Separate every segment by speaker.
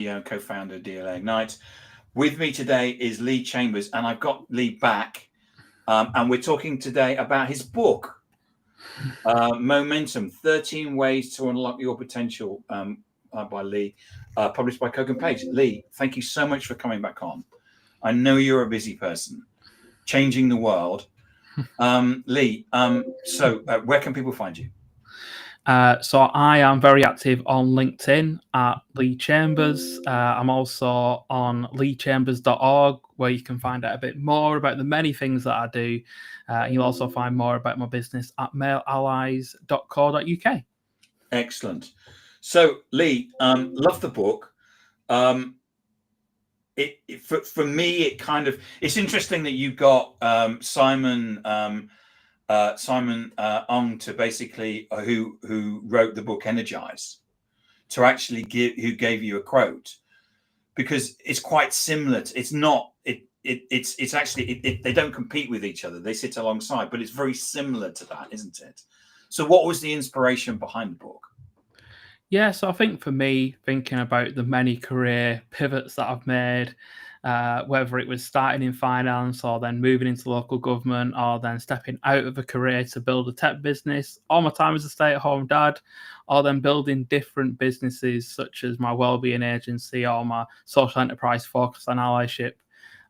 Speaker 1: co-founder of DLA Ignite. With me today is Lee Chambers, and I've got Lee back, and we're talking today about his book, Momentum: 13 Ways to Unlock Your Potential, by Lee, published by Kogan Page. Lee, thank you so much for coming back on. I know you're a busy person, changing the world. Lee, so where can people find you?
Speaker 2: So I am very active on LinkedIn at Lee Chambers. I'm also on leechambers.org, where you can find out a bit more about the many things that I do. And you'll also find more about my business at maleallies.co.uk.
Speaker 1: Excellent. So, Lee, love the book. For me, it's interesting that you got Simon Ong to basically who wrote the book Energize, to actually who gave you a quote, because it's quite similar. It's not. It's actually they don't compete with each other. They sit alongside, but it's very similar to that, isn't it? So, what was the inspiration behind the book?
Speaker 2: Yeah, so I think for me, thinking about the many career pivots that I've made, whether it was starting in finance or then moving into local government or then stepping out of a career to build a tech business, all my time as a stay-at-home dad, or then building different businesses such as my wellbeing agency or my social enterprise focused on allyship.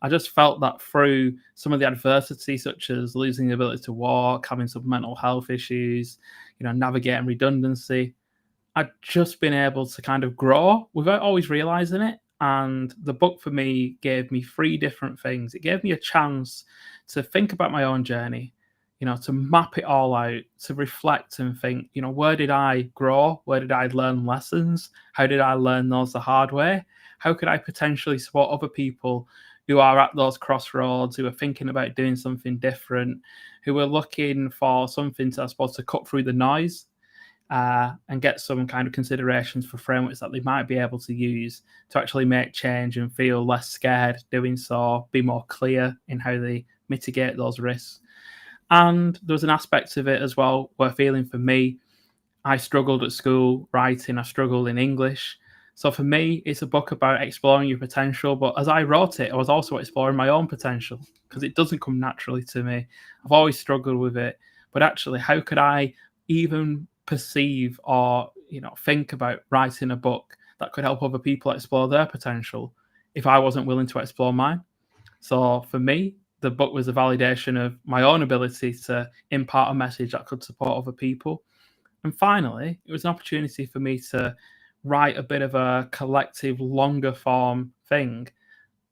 Speaker 2: I just felt that through some of the adversity, such as losing the ability to walk, having some mental health issues, navigating redundancy, I'd just been able to kind of grow without always realizing it. And the book for me gave me three different things. It gave me a chance to think about my own journey, to map it all out, to reflect and think, where did I grow? Where did I learn lessons? How did I learn those the hard way? How could I potentially support other people who are at those crossroads, who are thinking about doing something different, who are looking for something to, I suppose, to cut through the noise? And get some kind of considerations for frameworks that they might be able to use to actually make change and feel less scared doing so, be more clear in how they mitigate those risks. And there was an aspect of it as well where, feeling for me, I struggled at school writing, I struggled in English. So for me, it's a book about exploring your potential. But as I wrote it, I was also exploring my own potential, because it doesn't come naturally to me. I've always struggled with it. But actually, how could I even perceive or think about writing a book that could help other people explore their potential if I wasn't willing to explore mine? So for me, the book was a validation of my own ability to impart a message that could support other people. And finally, it was an opportunity for me to write a bit of a collective, longer form thing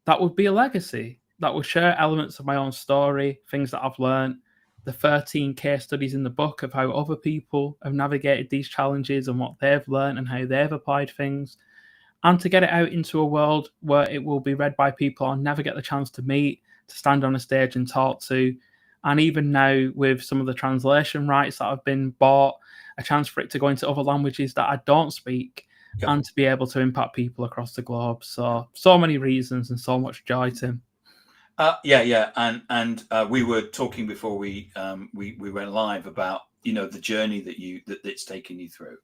Speaker 2: that would be a legacy, that would share elements of my own story, things that I've learned, the 13 case studies in the book of how other people have navigated these challenges and what they've learned and how they've applied things, and to get it out into a world where it will be read by people I'll never get the chance to meet, to stand on a stage and talk to. And even now, with some of the translation rights that have been bought, a chance for it to go into other languages that I don't speak, and to be able to impact people across the globe. So many reasons and so much joy, Tim.
Speaker 1: Yeah, and we were talking before we went live about the journey that it's taken you through.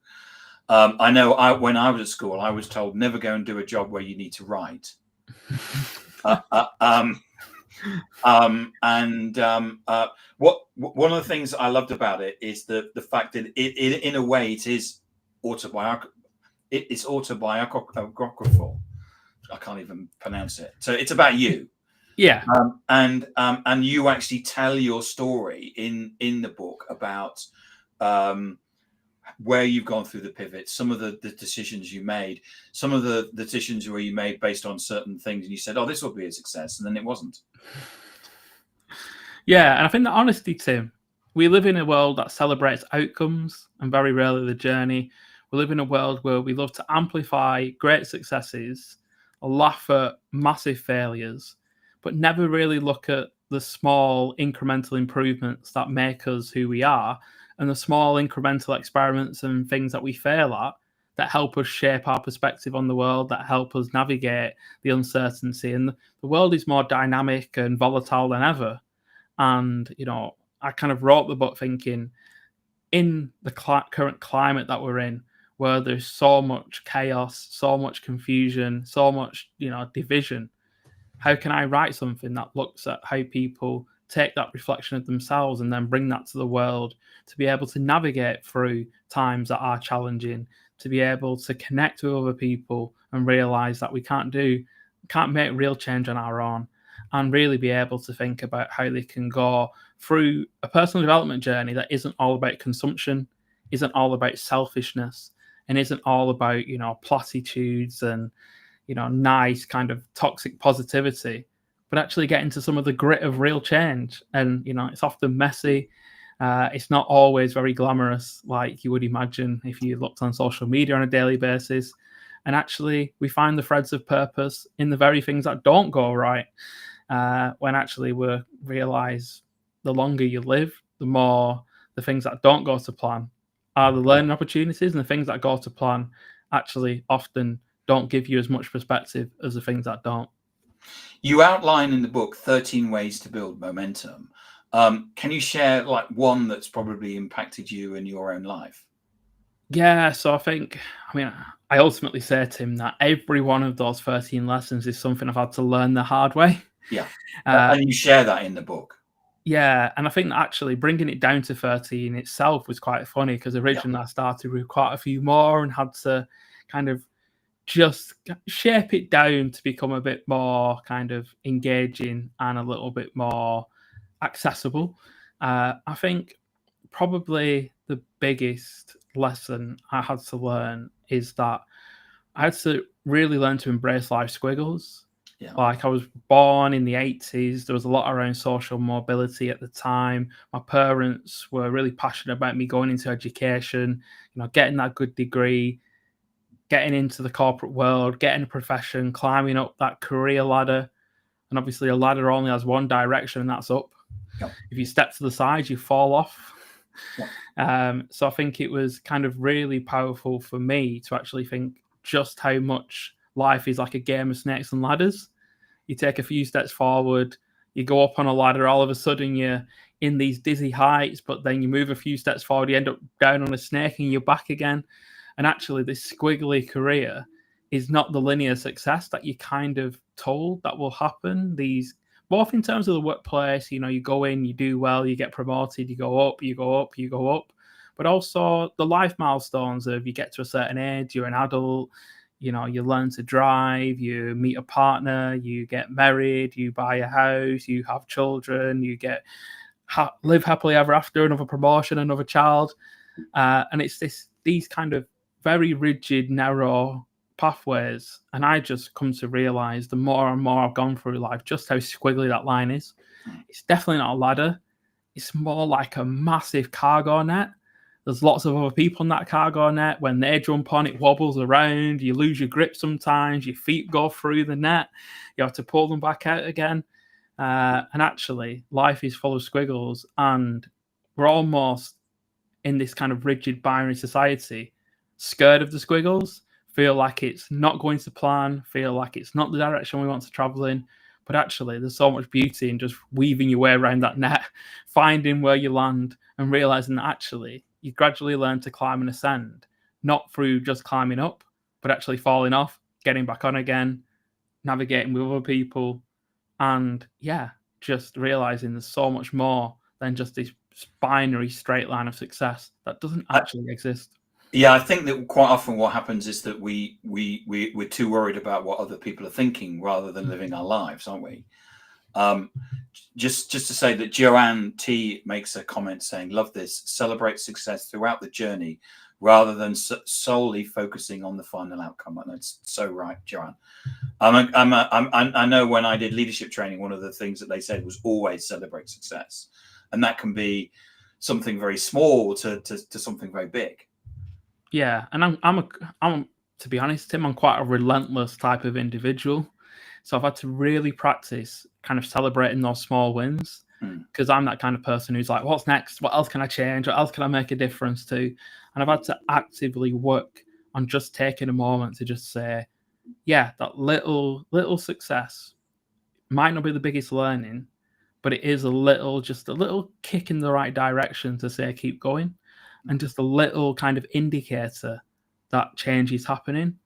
Speaker 1: I know when I was at school, I was told never go and do a job where you need to write. One of the things I loved about it is the fact that it in a way it is autobiographical. It's autobiographical. I can't even pronounce it. So it's about you.
Speaker 2: Yeah.
Speaker 1: And you actually tell your story in the book about where you've gone through the pivot, some of the decisions you made, some of the decisions where you made based on certain things, and you said, "Oh, this will be a success," and then it wasn't.
Speaker 2: Yeah, and I think that honesty, Tim, we live in a world that celebrates outcomes and very rarely the journey. We live in a world where we love to amplify great successes, laugh at massive failures, but never really look at the small incremental improvements that make us who we are, and the small incremental experiments and things that we fail at that help us shape our perspective on the world, that help us navigate the uncertainty. And the world is more dynamic and volatile than ever. And, I kind of wrote the book thinking, in the current climate that we're in, where there's so much chaos, so much confusion, so much, division. How can I write something that looks at how people take that reflection of themselves and then bring that to the world, to be able to navigate through times that are challenging, to be able to connect with other people and realize that we can't make real change on our own, and really be able to think about how they can go through a personal development journey that isn't all about consumption, isn't all about selfishness, and isn't all about, platitudes and, nice kind of toxic positivity, but actually get into some of the grit of real change. And, it's often messy. It's not always very glamorous, like you would imagine if you looked on social media on a daily basis. And actually, we find the threads of purpose in the very things that don't go right. When actually we realize the longer you live, the more the things that don't go to plan are the learning opportunities, and the things that go to plan actually often don't give you as much perspective as the things that don't.
Speaker 1: You outline in the book 13 ways to build momentum. Can you share like one that's probably impacted you in your own life?
Speaker 2: Yeah, so I ultimately say to him that every one of those 13 lessons is something I've had to learn the hard way.
Speaker 1: Yeah. And you share that in the book.
Speaker 2: Yeah, and I think that actually bringing it down to 13 itself was quite funny, because originally I started with quite a few more and had to kind of just shape it down to become a bit more kind of engaging and a little bit more accessible. I think probably the biggest lesson I had to learn is that I had to really learn to embrace life squiggles.
Speaker 1: Yeah.
Speaker 2: Like, I was born in the 80s. There was a lot around social mobility at the time. My parents were really passionate about me going into education, getting that good degree, getting into the corporate world, getting a profession, climbing up that career ladder. And obviously a ladder only has one direction, and that's up.
Speaker 1: Yep.
Speaker 2: If you step to the side, you fall off.
Speaker 1: Yep.
Speaker 2: So I think it was kind of really powerful for me to actually think just how much life is like a game of snakes and ladders. You take a few steps forward, you go up on a ladder, all of a sudden you're in these dizzy heights, but then you move a few steps forward, you end up down on a snake and you're back again. And actually, this squiggly career is not the linear success that you kind of told that will happen. These, both in terms of the workplace, you go in, you do well, you get promoted, you go up, you go up, you go up, but also the life milestones of you get to a certain age, you're an adult, you learn to drive, you meet a partner, you get married, you buy a house, you have children, you live happily ever after, another promotion, another child. And it's these kind of very rigid, narrow pathways. And I just come to realize the more and more I've gone through life, just how squiggly that line is. It's definitely not a ladder. It's more like a massive cargo net. There's lots of other people in that cargo net. When they jump on, it wobbles around. You lose your grip sometimes. Your feet go through the net. You have to pull them back out again. And actually, life is full of squiggles. And we're almost in this kind of rigid binary society, scared of the squiggles, feel like it's not going to plan, feel like it's not the direction we want to travel in. But actually, there's so much beauty in just weaving your way around that net, finding where you land, and realizing that actually you gradually learn to climb and ascend, not through just climbing up, but actually falling off, getting back on again, navigating with other people, and just realizing there's so much more than just this binary straight line of success that doesn't actually exist.
Speaker 1: Yeah, I think that quite often what happens is that we're too worried about what other people are thinking rather than living our lives, aren't we? Just to say that Joanne T makes a comment saying, "Love this. Celebrate success throughout the journey rather than solely focusing on the final outcome." And that's so right, Joanne. I know when I did leadership training, one of the things that they said was always celebrate success, and that can be something very small to something very big.
Speaker 2: Yeah, and I'm to be honest, Tim, I'm quite a relentless type of individual. So I've had to really practice kind of celebrating those small wins, because I'm that kind of person who's like, what's next? What else can I change? What else can I make a difference to? And I've had to actively work on just taking a moment to just say, yeah, that little success might not be the biggest learning, but it is just a little kick in the right direction to say, keep going. And just a little kind of indicator that change is happening,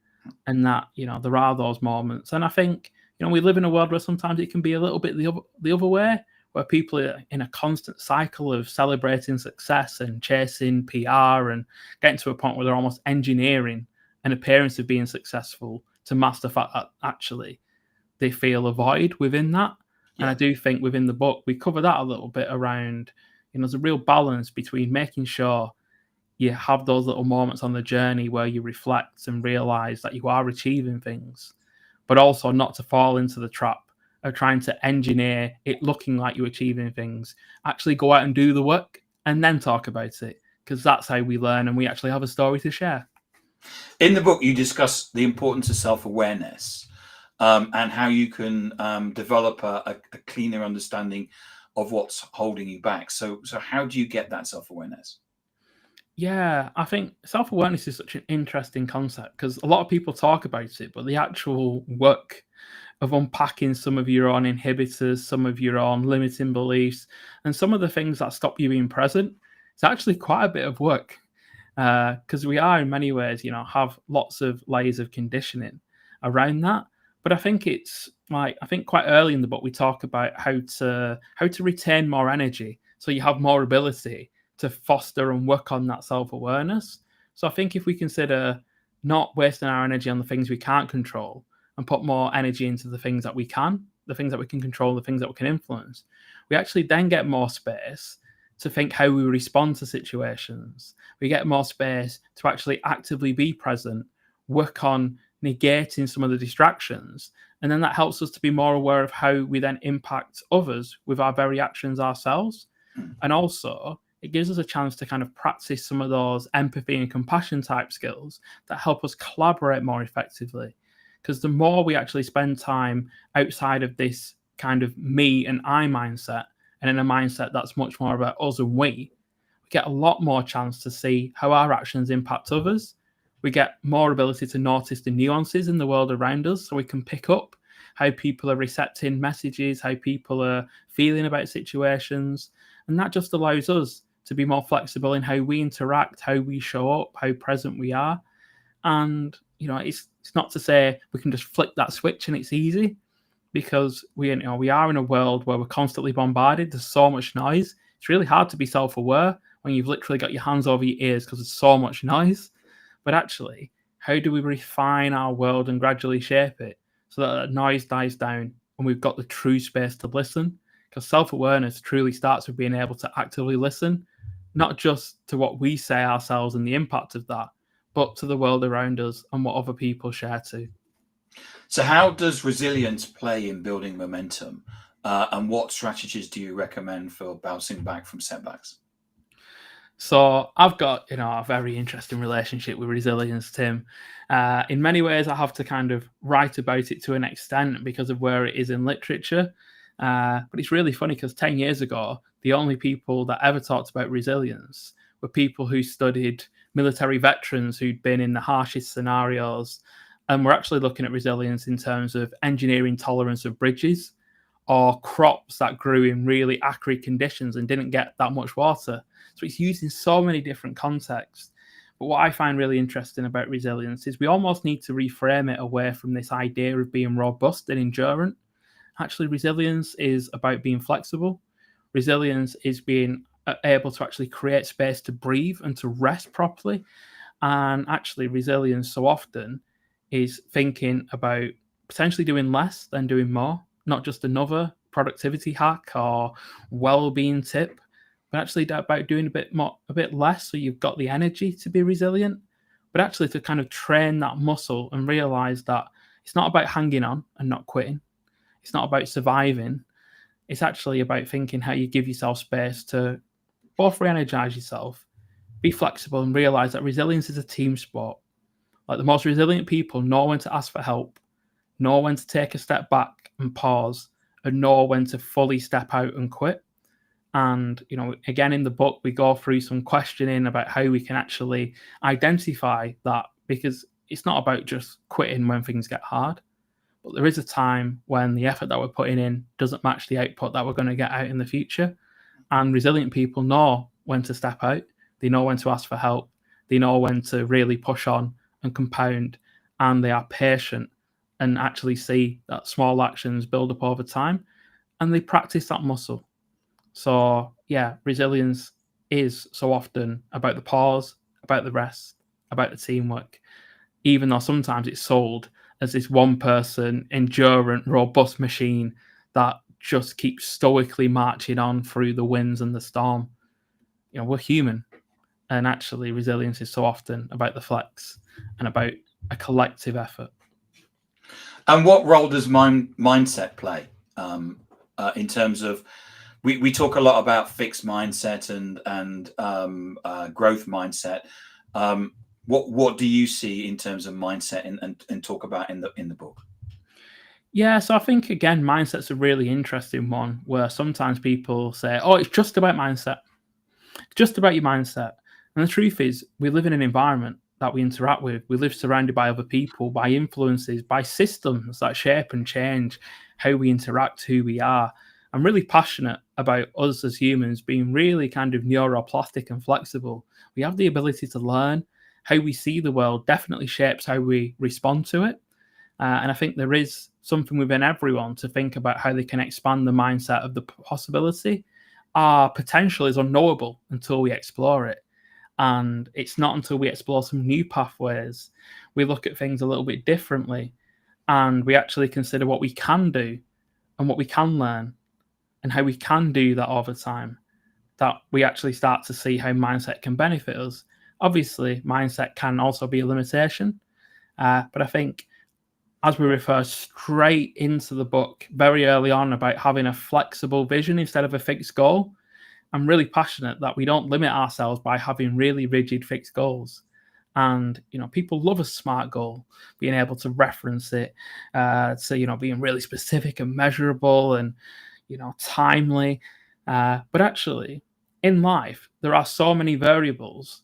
Speaker 2: and that there are those moments. And I think we live in a world where sometimes it can be a little bit the other way, where people are in a constant cycle of celebrating success and chasing PR and getting to a point where they're almost engineering an appearance of being successful to mask the fact that actually they feel a void within that.
Speaker 1: Yeah.
Speaker 2: And I do think within the book we cover that a little bit around, there's a real balance between making sure you have those little moments on the journey where you reflect and realize that you are achieving things, but also not to fall into the trap of trying to engineer it looking like you're achieving things. Actually go out and do the work and then talk about it, because that's how we learn and we actually have a story to share.
Speaker 1: In the book, you discuss the importance of self-awareness and how you can develop a cleaner understanding of what's holding you back. So how do you get that self-awareness?
Speaker 2: Yeah, I think self-awareness is such an interesting concept because a lot of people talk about it, but the actual work of unpacking some of your own inhibitors, some of your own limiting beliefs, and some of the things that stop you being present, it's actually quite a bit of work, because we are in many ways, have lots of layers of conditioning around that. But I think it's I think quite early in the book we talk about how to retain more energy, so you have more ability to foster and work on that self-awareness. So I think if we consider not wasting our energy on the things we can't control and put more energy into the things that we can, the things that we can control, the things that we can influence, we actually then get more space to think how we respond to situations. We get more space to actually actively be present, work on negating some of the distractions, and then that helps us to be more aware of how we then impact others with our very actions ourselves. And also it gives us a chance to kind of practice some of those empathy and compassion type skills that help us collaborate more effectively. Because the more we actually spend time outside of this kind of me and I mindset, and in a mindset that's much more about us and we get a lot more chance to see how our actions impact others. We get more ability to notice the nuances in the world around us, so we can pick up how people are recepting messages, how people are feeling about situations. And that just allows us to be more flexible in how we interact, how we show up, how present we are. And it's not to say we can just flick that switch and it's easy, because we are in a world where we're constantly bombarded. There's so much noise. It's really hard to be self-aware when you've literally got your hands over your ears because there's so much noise. But actually, how do we refine our world and gradually shape it so that that noise dies down and we've got the true space to listen? Because self-awareness truly starts with being able to actively listen, not just to what we say ourselves and the impact of that, but to the world around us and what other people share too.
Speaker 1: So how does resilience play in building momentum? And what strategies do you recommend for bouncing back from setbacks?
Speaker 2: So I've got, a very interesting relationship with resilience, Tim. In many ways, I have to kind of write about it to an extent because of where it is in literature. But it's really funny because 10 years ago, the only people that ever talked about resilience were people who studied military veterans who'd been in the harshest scenarios. And we're actually looking at resilience in terms of engineering tolerance of bridges or crops that grew in really acrid conditions and didn't get that much water. So it's used in so many different contexts. But what I find really interesting about resilience is we almost need to reframe it away from this idea of being robust and endurant. Actually, resilience is about being flexible. Resilience is being able to actually create space to breathe and to rest properly. And actually, resilience so often is thinking about potentially doing less than doing more, not just another productivity hack or well-being tip, but actually about doing a bit less so you've got the energy to be resilient, but actually to kind of train that muscle and realize that it's not about hanging on and not quitting. It's not about surviving. It's actually about thinking how you give yourself space to both re-energize yourself, be flexible, and realize that resilience is a team sport. Like the most resilient people know when to ask for help, know when to take a step back and pause, and know when to fully step out and quit. And, again, in the book, we go through some questioning about how we can actually identify that, because it's not about just quitting when things get hard, but there is a time when the effort that we're putting in doesn't match the output that we're going to get out in the future. And resilient people know when to step out. They know when to ask for help. They know when to really push on and compound, and they are patient and actually see that small actions build up over time, and they practice that muscle. So yeah, resilience is so often about the pause, about the rest, about the teamwork, even though sometimes it's sold as this one person, endurant, robust machine that just keeps stoically marching on through the winds and the storm. We're human, and actually, resilience is so often about the flex and about a collective effort.
Speaker 1: And what role does mindset play in terms of? We talk a lot about fixed mindset and growth mindset. What do you see in terms of mindset and talk about in the book?
Speaker 2: Yeah, so I think again, mindset's a really interesting one where sometimes people say, "Oh, it's just about mindset, just about your mindset." And the truth is, we live in an environment that we interact with. We live surrounded by other people, by influences, by systems that shape and change how we interact, who we are. I'm really passionate about us as humans being really kind of neuroplastic and flexible. We have the ability to learn. How we see the world definitely shapes how we respond to it. And I think there is something within everyone to think about how they can expand the mindset of the possibility. Our potential is unknowable until we explore it. And it's not until we explore some new pathways, we look at things a little bit differently, and we actually consider what we can do and what we can learn and how we can do that over time, that we actually start to see how mindset can benefit us. Obviously, mindset can also be a limitation, but I think as we refer straight into the book very early on about having a flexible vision instead of a fixed goal, I'm really passionate that we don't limit ourselves by having really rigid fixed goals. And people love a SMART goal, being able to reference it, to being really specific and measurable and timely. But actually, in life, there are so many variables.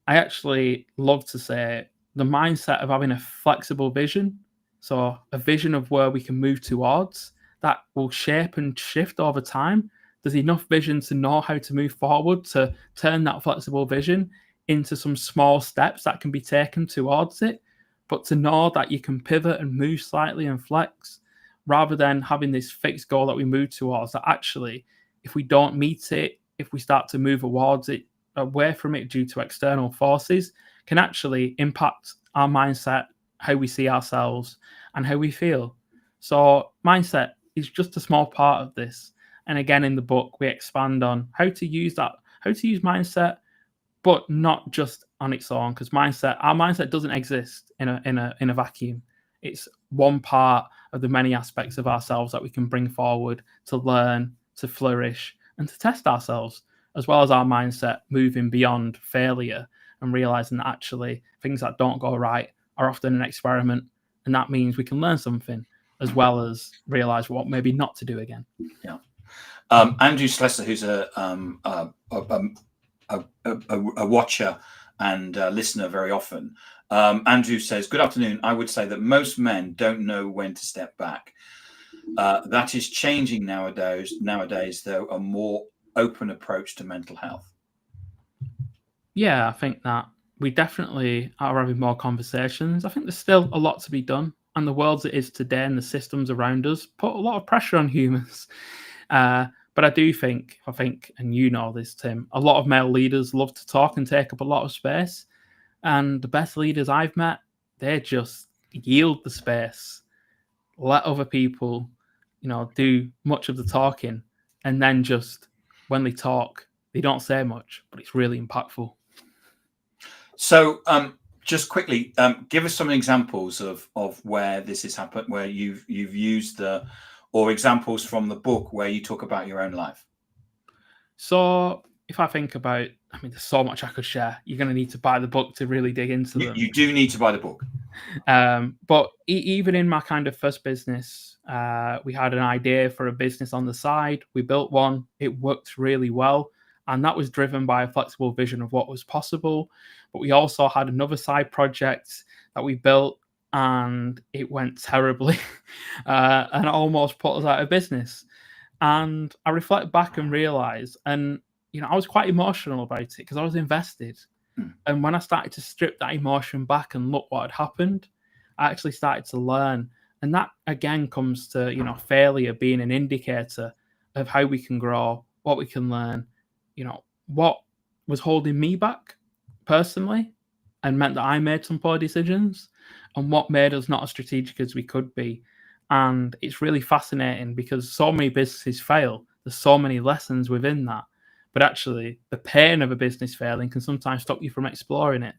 Speaker 2: I actually love to say the mindset of having a flexible vision, so a vision of where we can move towards, that will shape and shift over time. There's enough vision to know how to move forward, to turn that flexible vision into some small steps that can be taken towards it, but to know that you can pivot and move slightly and flex rather than having this fixed goal that we move towards, that actually, if we don't meet it, if we start to move towards it, away from it due to external forces, can actually impact our mindset, how we see ourselves, and how we feel. So mindset is just a small part of this. And again, in the book, we expand on how to use mindset, but not just on its own, because our mindset doesn't exist in a vacuum. It's one part of the many aspects of ourselves that we can bring forward to learn, to flourish, and to test ourselves, as well as our mindset moving beyond failure and realizing that actually things that don't go right are often an experiment, and that means we can learn something as well as realize what maybe not to do again.
Speaker 1: Yeah. Andrew Slessor, who's a watcher and listener very often. Andrew says, "Good afternoon. I would say that most men don't know when to step back. That is changing nowadays, though, a more open approach to mental health."
Speaker 2: Yeah, I think that we definitely are having more conversations. I think there's still a lot to be done, and the world as it is today and the systems around us put a lot of pressure on humans. But I think, and you know this, Tim, a lot of male leaders love to talk and take up a lot of space. And the best leaders I've met, they just yield the space, let other people, do much of the talking. And then just when they talk, they don't say much, but it's really impactful.
Speaker 1: So, just quickly, give us some examples of where this has happened, where you've used or examples from the book where you talk about your own life.
Speaker 2: So if I think about, there's so much I could share. You're going to need to buy the book to really dig into them.
Speaker 1: You do need to buy the book.
Speaker 2: But even in my kind of first business, we had an idea for a business on the side. We built one. It worked really well. And that was driven by a flexible vision of what was possible. But we also had another side project that we built, and it went terribly and almost put us out of business. And I reflect back and realize, and I was quite emotional about it because I was invested. And when I started to strip that emotion back and look what had happened, I actually started to learn. And that again comes to, failure being an indicator of how we can grow, what we can learn, what was holding me back personally and meant that I made some poor decisions, and what made us not as strategic as we could be. And it's really fascinating because so many businesses fail. There's so many lessons within that. But actually, the pain of a business failing can sometimes stop you from exploring it.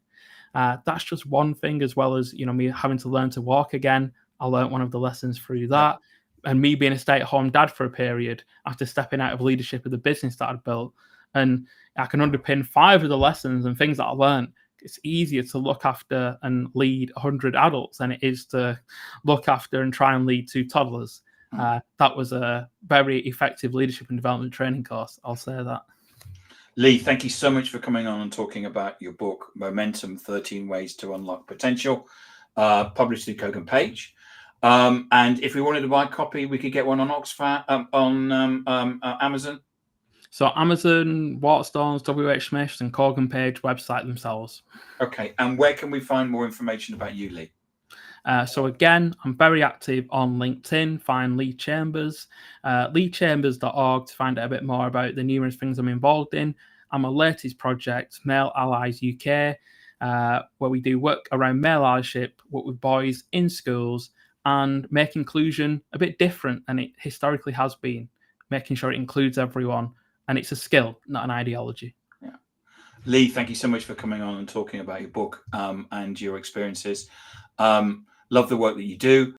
Speaker 2: That's just one thing, as well as me having to learn to walk again. I learned one of the lessons through that, and me being a stay-at-home dad for a period after stepping out of leadership of the business that I'd built. And I can underpin 5 of the lessons and things that I learned. It's easier to look after and lead 100 adults than it is to look after and try and lead 2 toddlers. That was a very effective leadership and development training course. I'll say that.
Speaker 1: Lee, thank you so much for coming on and talking about your book, Momentum, 13 Ways to Unlock Potential, published through Kogan Page. And if we wanted to buy a copy, we could get one on Oxfam, on Amazon.
Speaker 2: So Amazon, Waterstones, WH Smith, and Kogan Page website themselves.
Speaker 1: Okay. And where can we find more information about you, Lee?
Speaker 2: So again, I'm very active on LinkedIn. Find Lee Chambers, leechambers.org to find out a bit more about the numerous things I'm involved in. And my latest project, Male Allies UK, where we do work around male allyship, work with boys in schools, and make inclusion a bit different than it historically has been, making sure it includes everyone. And it's a skill, not an ideology.
Speaker 1: Yeah. Lee, thank you so much for coming on and talking about your book and your experiences. Love the work that you do.